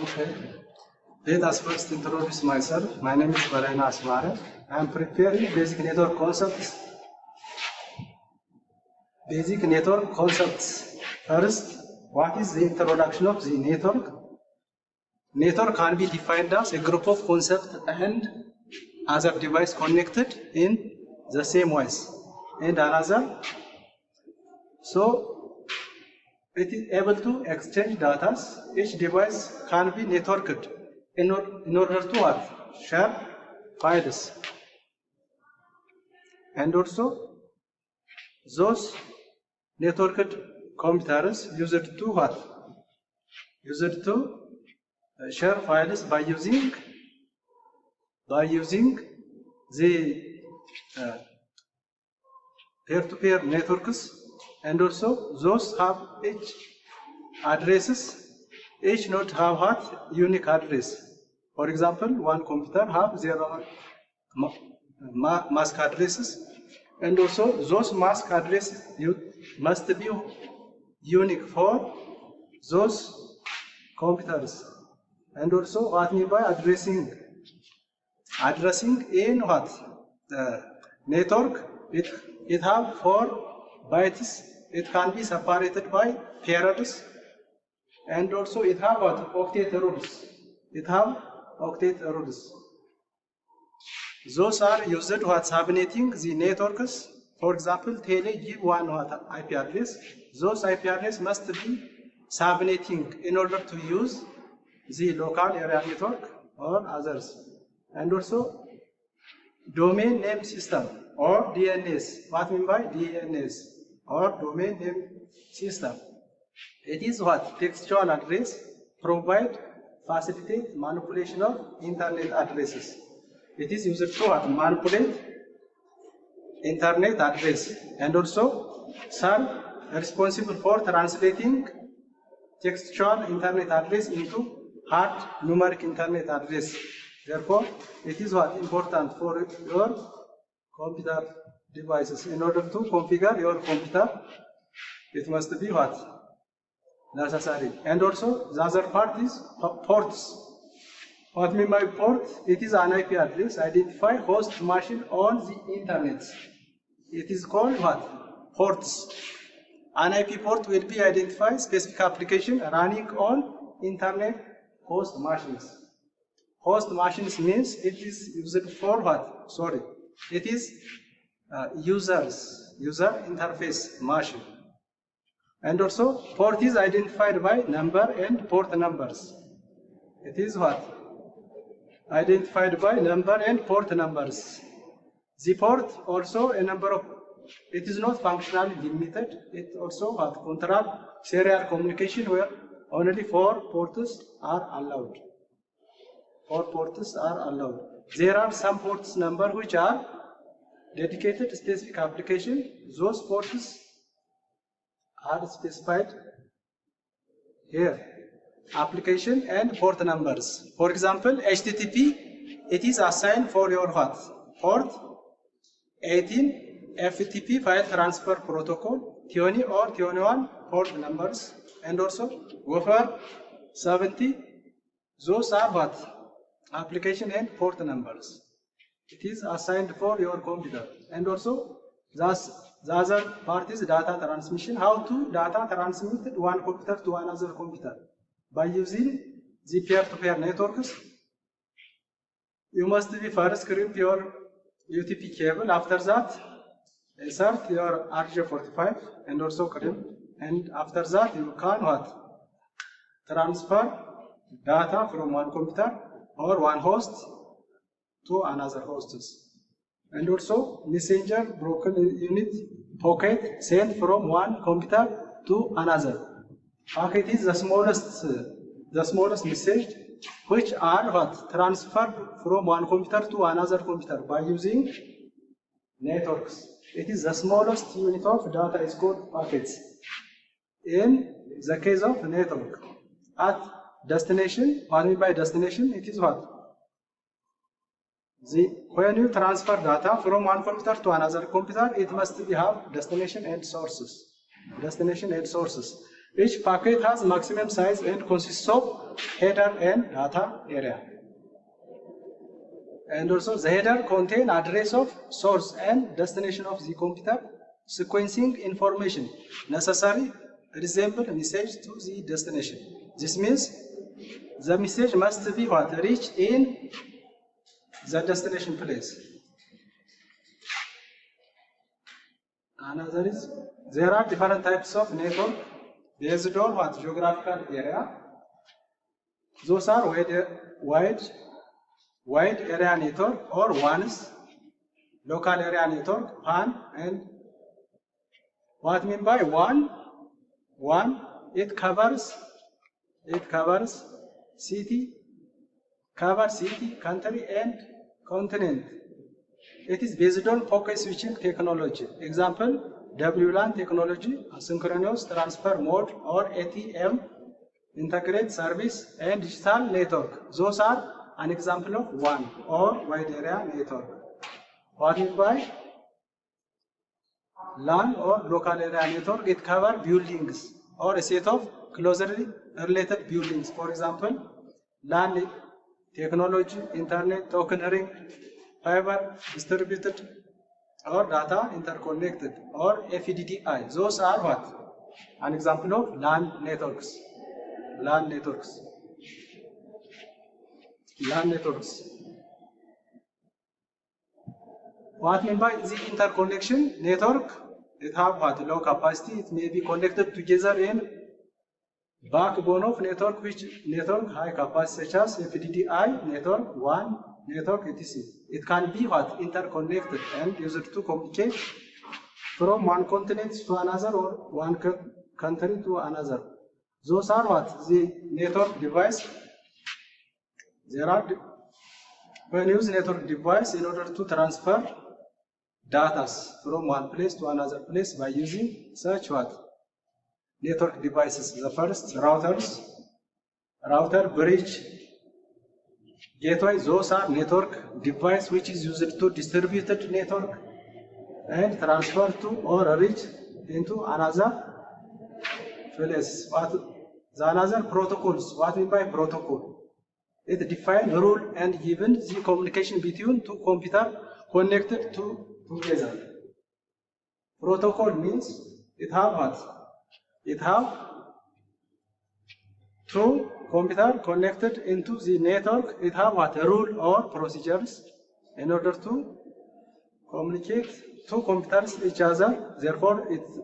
Okay. Let us first introduce myself. My name is Belayneh. I am preparing basic network concepts. Basic network concepts. First, what is the introduction of the network? Network can be defined as a group of concepts and other devices connected in the same ways. And another, so it is able to exchange data. Each device can be networked in order to what? Share files. And also, those networked computers used to what? Used to share files by using the peer-to-peer networks, and also those have each addresses. Each node have what? Unique address. For example, one computer have their own mask addresses, and also those mask addresses must be unique for those computers. And also, what mean by addressing? Addressing in what? The network, it have 4 bytes. It can be separated by pairs, and also it have what? Octet rules. It have octet rules. Those are used what? Subnetting the networks. For example, Tele give one what? IP address. Those IP address must be subnetting in order to use the local area network or others. And also domain name system or DNS. What mean by DNS or domain name system? It is what? Textual address provide facilitate manipulation of internet addresses. It is used to what? Manipulate internet address, and also some responsible for translating textual internet address into hard numeric internet address. Therefore, it is what? Important for your computer devices. In order to configure your computer, it must be what? Necessary. And also, the other part is ports. What mean by port? It is an IP address identify host machine on the internet. It is called what? Ports. An IP port will be identify specific application running on internet host machines. Host machines means it is used for what? Sorry, it is user interface machine. And also port is identified by number and port numbers. It is what? Identified by number and port numbers. The port also a number of, it is not functionally limited. It also what? Control serial communication where only 4 ports are allowed. 4 ports are allowed. There are some ports number which are dedicated to specific application. Those ports are specified here. Application and port numbers. For example, HTTP, it is assigned for your what? Port 18 FTP file transfer protocol, 20 or 21 port numbers, and also Wafar 70. Those are what? Application and port numbers. It is assigned for your computer. And also, the other part is data transmission. How to data transmit one computer to another computer? By using the peer-to-peer networks. You must be first crimp your UTP cable. After that, insert your RJ45 and also crimp. And after that, you can what? Transfer data from one computer or one host to another hosts. And also messenger broken unit packet sent from one computer to another. Packet is the smallest message which are what? Transferred from one computer to another computer by using networks. It is the smallest unit of data is called packets. In the case of network, at destination, what I mean by destination, it is what? When you transfer data from one computer to another computer, it must have destination and sources. Destination and sources. Each packet has maximum size and consists of header and data area. And also the header contain address of source and destination of the computer, sequencing information necessary resemble message to the destination. This means the message must be what reached in the destination place. Another is there are different types of network based on what geographical area. Those are wide area network or WANs, local area network, PAN, and what I mean by WAN? It covers city, country, and continent. It is based on packet switching technology. Example, WLAN technology, asynchronous transfer mode, or ATM, integrated service, and digital network. Those are an example of WAN or wide area network. What I mean by LAN or local area network? It covers buildings or a set of closely related buildings. For example, LAN technology, internet, token ring, fiber, distributed, or data interconnected, or FDDI. Those are what? An example of LAN networks. LAN networks. LAN networks. What I mean by the interconnection network? It have what? Low capacity. It may be connected together in backbone of network, which network high capacity such as FDDI network, WAN network, etc. It can be what? Interconnected and used to communicate from one continent to another or one country to another. Those are what? The network device. There are when use network device in order to transfer data from one place to another place by using such what? Network devices. The first, router, bridge, gateway. Those are network device which is used to distributed network and transfer to or reach into another place. What the another protocols? What we mean by protocol? It defines rule and given the communication between two computers connected together. Protocol means it have what? It have two computers connected into the network. It have what? Rule or procedures in order to communicate two computers each other. Therefore, its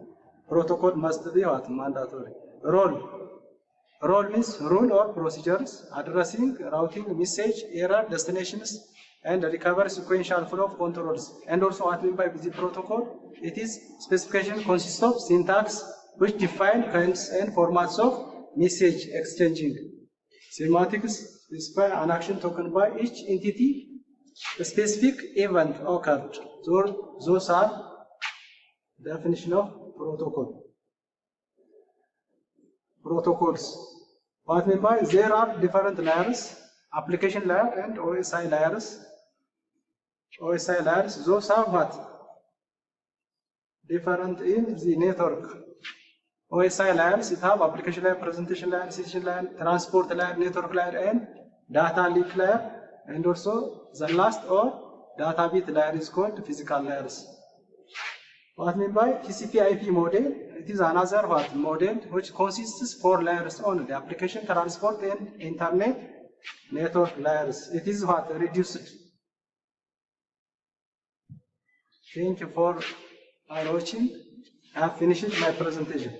protocol must be what? Mandatory. Role means rule or procedures addressing, routing, message, error, destinations, and recover sequential flow of controls. And also what I mean by the protocol? It is specification consists of syntax which define kinds and formats of message exchanging. Semantics specify an action taken by each entity. A specific event occurred. Those are definition of protocol. Protocols. What I mean by there are different layers, application layer and OSI layers. OSI layers, those are what? Different in the network. OSI layers, it have application layer, presentation layer, session layer, transport layer, network layer, and data link layer. And also the last or data bit layer is called physical layers. What I mean by TCP/IP model? It is another what? Model which consists of 4 layers only: the application, transport, and internet network layers. It is what? Reduced. Thank you for watching. I have finished my presentation.